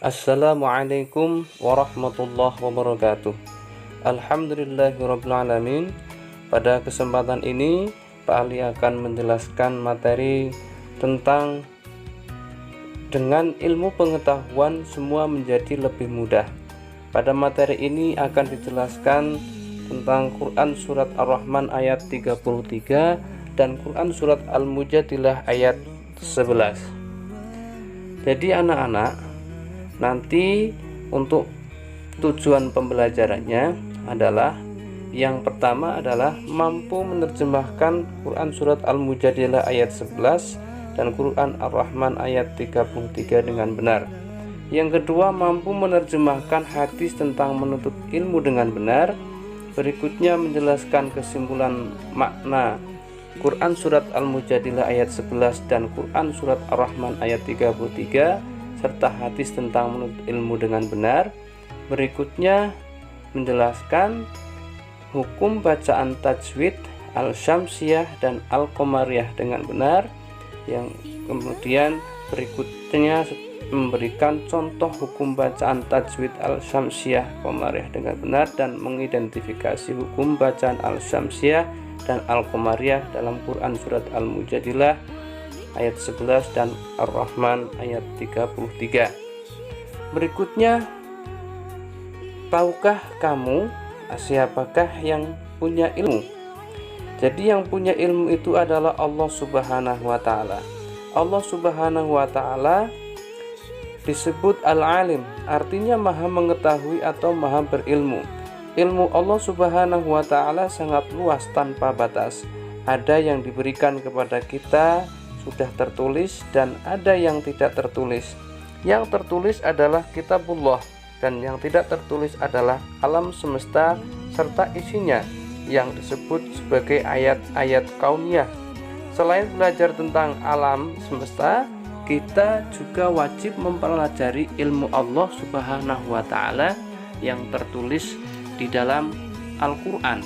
Assalamualaikum warahmatullahi wabarakatuh. Alhamdulillahirrabbilalamin. Pada kesempatan ini Pak Ali akan menjelaskan materi tentang dengan ilmu pengetahuan semua menjadi lebih mudah. Pada materi ini akan dijelaskan tentang Quran Surat Ar-Rahman ayat 33 dan Quran Surat Al-Mujadilah ayat 11. Jadi anak-anak, nanti untuk tujuan pembelajarannya adalah yang pertama adalah mampu menerjemahkan Quran Surat Al-Mujadilah ayat 11 dan Quran Ar-Rahman ayat 33 dengan benar. Yang kedua, mampu menerjemahkan hadis tentang menuntut ilmu dengan benar. Berikutnya menjelaskan kesimpulan makna Quran Surat Al-Mujadilah ayat 11 dan Quran Surat Ar-Rahman ayat 33 serta hadis tentang menuntut ilmu dengan benar. Berikutnya menjelaskan hukum bacaan tajwid al-syamsiyah dan al-qamariyah dengan benar. Yang kemudian berikutnya memberikan contoh hukum bacaan tajwid al-syamsiyah qamariyah dengan benar dan mengidentifikasi hukum bacaan al-syamsiyah dan al-qamariyah dalam Quran Surat Al-Mujadilah ayat 11 dan Ar-Rahman ayat 33. Berikutnya, tahukah kamu siapakah yang punya ilmu? Jadi yang punya ilmu itu adalah Allah Subhanahu wa taala. Allah Subhanahu wa taala disebut Al-Alim, artinya Maha mengetahui atau Maha berilmu. Ilmu Allah Subhanahu wa taala sangat luas tanpa batas. Ada yang diberikan kepada kita sudah tertulis dan ada yang tidak tertulis. Yang tertulis adalah kitabullah dan yang tidak tertulis adalah alam semesta serta isinya yang disebut sebagai ayat-ayat kauniyah. Selain belajar tentang alam semesta, kita juga wajib mempelajari ilmu Allah Subhanahu wa taala yang tertulis di dalam Al-Qur'an.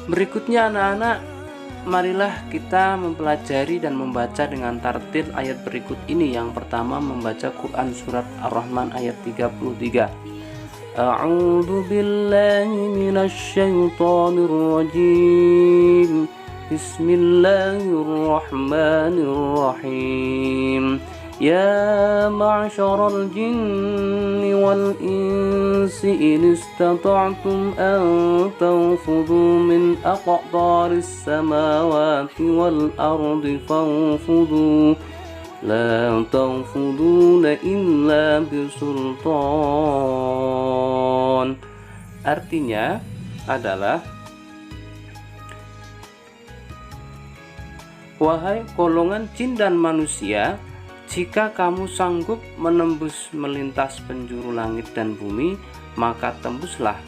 Berikutnya anak-anak, marilah kita mempelajari dan membaca dengan tartil ayat berikut ini. Yang pertama membaca Quran Surat Ar-Rahman ayat 33. A'udzu billahi minasy syaithanir rajim. Bismillahirrahmanirrahim. Ya ma'syaral jinni wal insi in istata'tum an tanfudhu min aqtaris samawati wal ardi fanfudhu la tanfuduna illa bisultan. Artinya adalah, wahai golongan jin dan manusia, jika kamu sanggup menembus melintas penjuru langit dan bumi, maka tembuslah.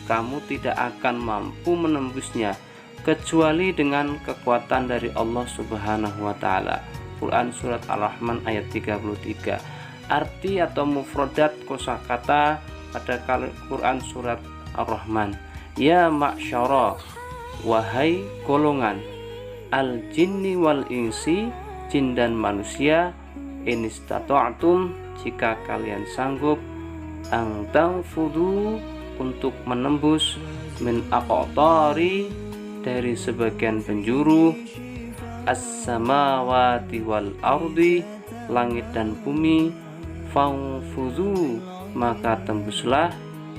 Kamu tidak akan mampu menembusnya kecuali dengan kekuatan dari Allah Subhanahu wa taala. Quran Surat Ar-Rahman ayat 33. Arti atau mufradat kosakata pada Quran Surat Ar-Rahman. Ya ma'syara, wahai golongan al-jinni wal insi, jin dan manusia, in istata'tum, jika kalian sanggup, ang tanfudu, untuk menembus, min aqtari, dari sebagian penjuru, as-samawati wal ardi, langit dan bumi, fanfudu, maka tembuslah,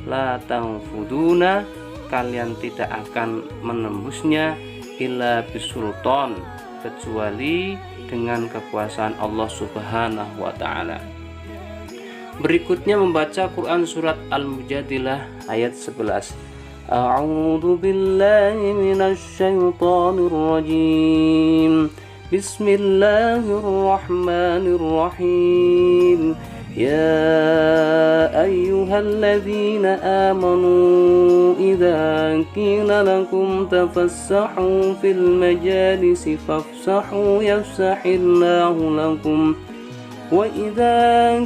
la tanfuduna, kalian tidak akan menembusnya, illa bisultan, kecuali dengan kekuasaan Allah Subhanahu wa taala. Berikutnya membaca Quran Surat Al-Mujadilah ayat 11. A'udzu billahi minasy syaithanir rajim. Bismillahirrahmanirrahim. Ya ayyuhalladzina amanu idza qila lakum tafassahu fil majalisi fafsahu yafsahillahu lakum وإذا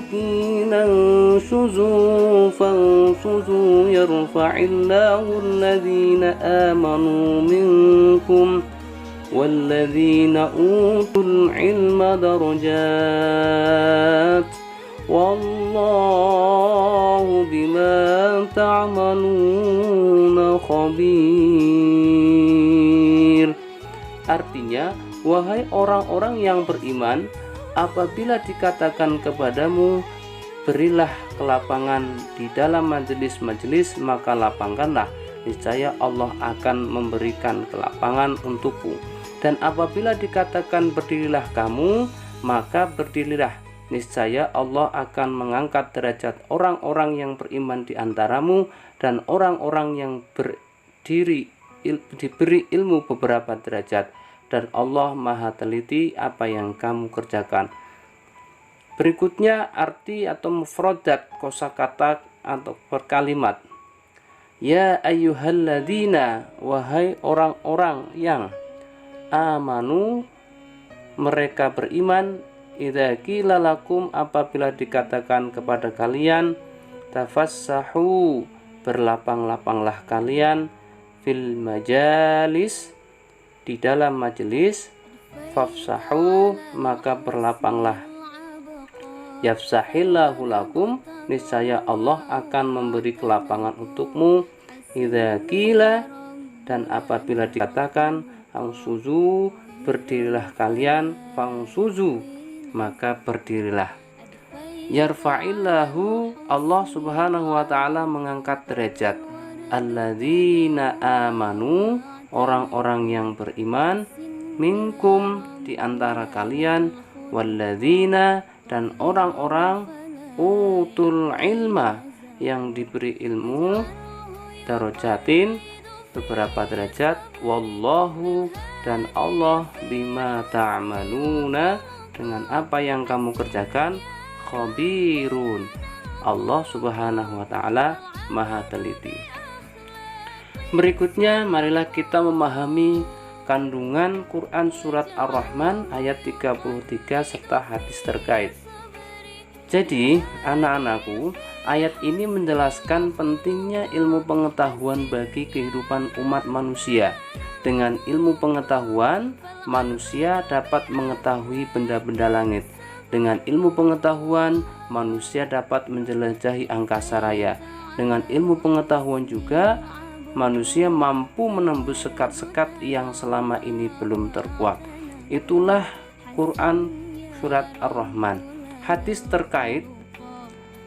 قيل انشزوا فانشزوا يرفع الله الذين آمنوا منكم والذين أوتوا العلم درجات والله بما تعملون خبير. Artinya, wahai orang-orang yang beriman, apabila dikatakan kepadamu, berilah kelapangan di dalam majelis-majelis, maka lapangkanlah, niscaya Allah akan memberikan kelapangan untukmu. Dan apabila dikatakan berdirilah kamu, maka berdirilah, niscaya Allah akan mengangkat derajat orang-orang yang beriman di antaramu, dan orang-orang yang diberi ilmu beberapa derajat, dan Allah maha teliti apa yang kamu kerjakan. Berikutnya arti atau mufradat kosakata atau perkalimat. Ya ayyuhalladzina, wahai orang-orang yang amanu, mereka beriman, idza qila lakum, apabila dikatakan kepada kalian, tafassahu, berlapang-lapanglah kalian, fil majalis, di dalam majelis, fafsahu, maka berlapanglah, yafsahillahu lakum, niscaya Allah akan memberi kelapangan untukmu, idza qila, dan apabila dikatakan angsuzu, berdirilah kalian, fangsuzu, maka berdirilah. Yarfa'illahu, Allah subhanahu wa ta'ala mengangkat derajat alladzina amanu, orang-orang yang beriman, minkum, di antara kalian, walladzina, dan orang-orang utul ilma, yang diberi ilmu, darajatin, beberapa derajat, wallahu, dan Allah bima ta'maluna, dengan apa yang kamu kerjakan, khabirun, Allah subhanahu wa ta'ala maha teliti. Berikutnya marilah kita memahami kandungan Quran surat Ar-Rahman ayat 33 serta hadis terkait. Jadi anak-anakku, ayat ini menjelaskan pentingnya ilmu pengetahuan bagi kehidupan umat manusia. Dengan ilmu pengetahuan, manusia dapat mengetahui benda-benda langit. Dengan ilmu pengetahuan, manusia dapat menjelajahi angkasa raya. Dengan ilmu pengetahuan juga, manusia mampu menembus sekat-sekat yang selama ini belum terkuat. Itulah Quran surat Ar-Rahman. Hadis terkait,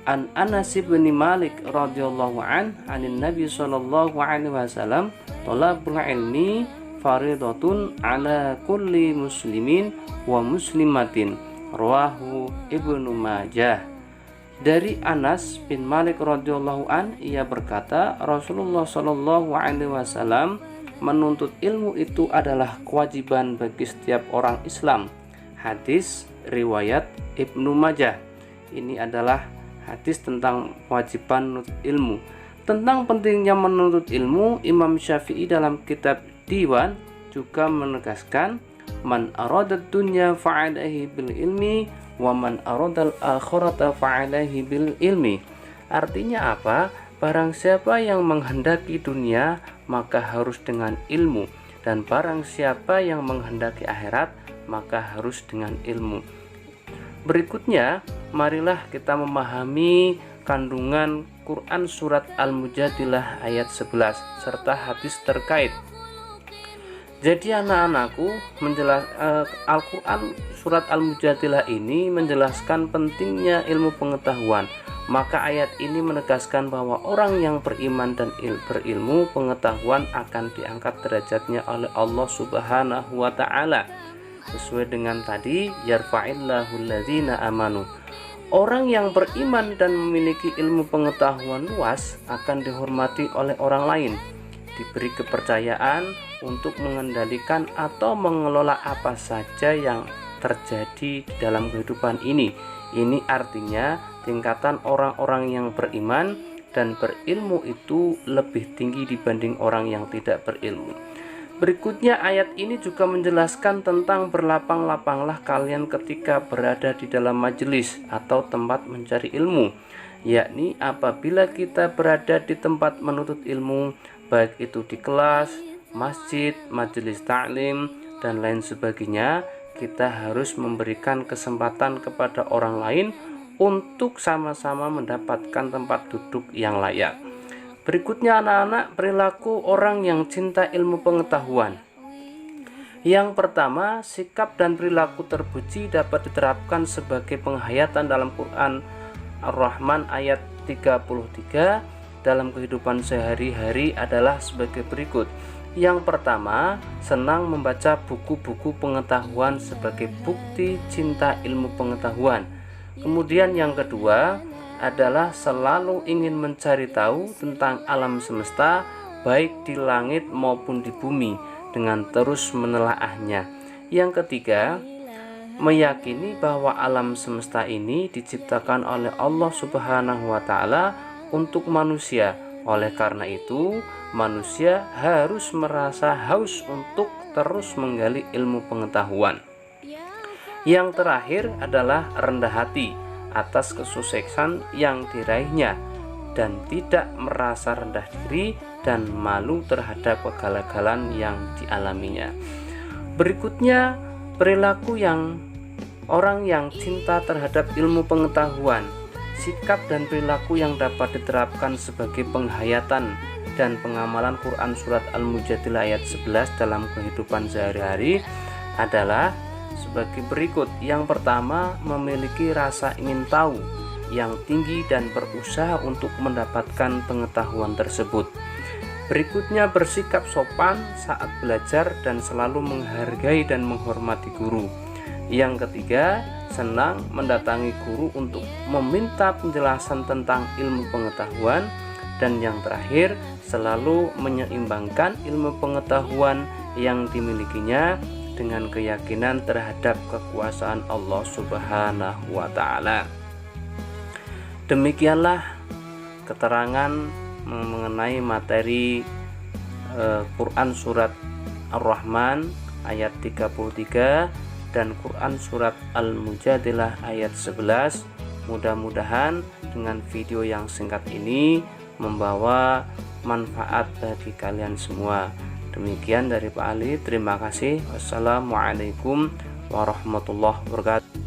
an Anas bin Malik radhiyallahu anin Nabi sallallahu alaihi wasallam, talabul ilmi faridatun ala kulli muslimin wa muslimatin, rawahu Ibnu Majah. Dari Anas bin Malik radhiyallahu an, ia berkata, Rasulullah shallallahu alaihi wasallam menuntut ilmu itu adalah kewajiban bagi setiap orang Islam. Hadis riwayat Ibnu Majah. Ini adalah hadis tentang kewajiban menuntut ilmu. Tentang pentingnya menuntut ilmu, Imam Syafi'i dalam kitab Diwan juga menegaskan, man aradad dunya fa'alaihi bil ilmi wa man aradal akhirata fa'alaihi bil ilmi. Artinya apa? Barang siapa yang menghendaki dunia, maka harus dengan ilmu, dan barang siapa yang menghendaki akhirat, maka harus dengan ilmu. Berikutnya, marilah kita memahami kandungan Quran surat Al-Mujadilah ayat 11 serta hadis terkait. Jadi anak-anakku, Al-Quran surat Al-Mujadilah ini menjelaskan pentingnya ilmu pengetahuan. Maka ayat ini menegaskan bahwa orang yang beriman dan berilmu pengetahuan akan diangkat derajatnya oleh Allah subhanahu wa ta'ala. Sesuai dengan tadi, yarfa'illahu alladzina amanu. Orang yang beriman dan memiliki ilmu pengetahuan luas akan dihormati oleh orang lain, diberi kepercayaan untuk mengendalikan atau mengelola apa saja yang terjadi di dalam kehidupan ini. Ini artinya tingkatan orang-orang yang beriman dan berilmu itu lebih tinggi dibanding orang yang tidak berilmu. Berikutnya ayat ini juga menjelaskan tentang berlapang-lapanglah kalian ketika berada di dalam majelis atau tempat mencari ilmu, yakni apabila kita berada di tempat menuntut ilmu, baik itu di kelas, masjid, majelis taklim, dan lain sebagainya, kita harus memberikan kesempatan kepada orang lain untuk sama-sama mendapatkan tempat duduk yang layak. Berikutnya anak-anak, perilaku orang yang cinta ilmu pengetahuan. Yang pertama, sikap dan perilaku terpuji dapat diterapkan sebagai penghayatan dalam Quran Ar-Rahman ayat 33 dalam kehidupan sehari-hari adalah sebagai berikut. Yang pertama, senang membaca buku-buku pengetahuan sebagai bukti cinta ilmu pengetahuan. Kemudian yang kedua adalah selalu ingin mencari tahu tentang alam semesta, baik di langit maupun di bumi, dengan terus menelaahnya. Yang ketiga, meyakini bahwa alam semesta ini diciptakan oleh Allah Subhanahu wa Ta'ala untuk manusia. Oleh karena itu, manusia harus merasa haus untuk terus menggali ilmu pengetahuan. Yang terakhir adalah rendah hati atas kesuksesan yang diraihnya dan tidak merasa rendah diri dan malu terhadap kegagalan yang dialaminya. Berikutnya, perilaku orang yang cinta terhadap ilmu pengetahuan, sikap dan perilaku yang dapat diterapkan sebagai penghayatan dan pengamalan Quran Surat Al-Mujadilah ayat 11 dalam kehidupan sehari-hari adalah sebagai berikut. Yang pertama, memiliki rasa ingin tahu yang tinggi dan berusaha untuk mendapatkan pengetahuan tersebut. Berikutnya, bersikap sopan saat belajar dan selalu menghargai dan menghormati guru. Yang ketiga, senang mendatangi guru untuk meminta penjelasan tentang ilmu pengetahuan. Dan yang terakhir, selalu menyeimbangkan ilmu pengetahuan yang dimilikinya dengan keyakinan terhadap kekuasaan Allah Subhanahu wa Ta'ala. Demikianlah keterangan mengenai materi Quran Surat Ar-Rahman ayat 33 dan Quran Surat Al-Mujadilah ayat 11. Mudah-mudahan dengan video yang singkat ini membawa manfaat bagi kalian semua. Demikian dari Pak Ali, terima kasih. Wassalamualaikum warahmatullahi wabarakatuh.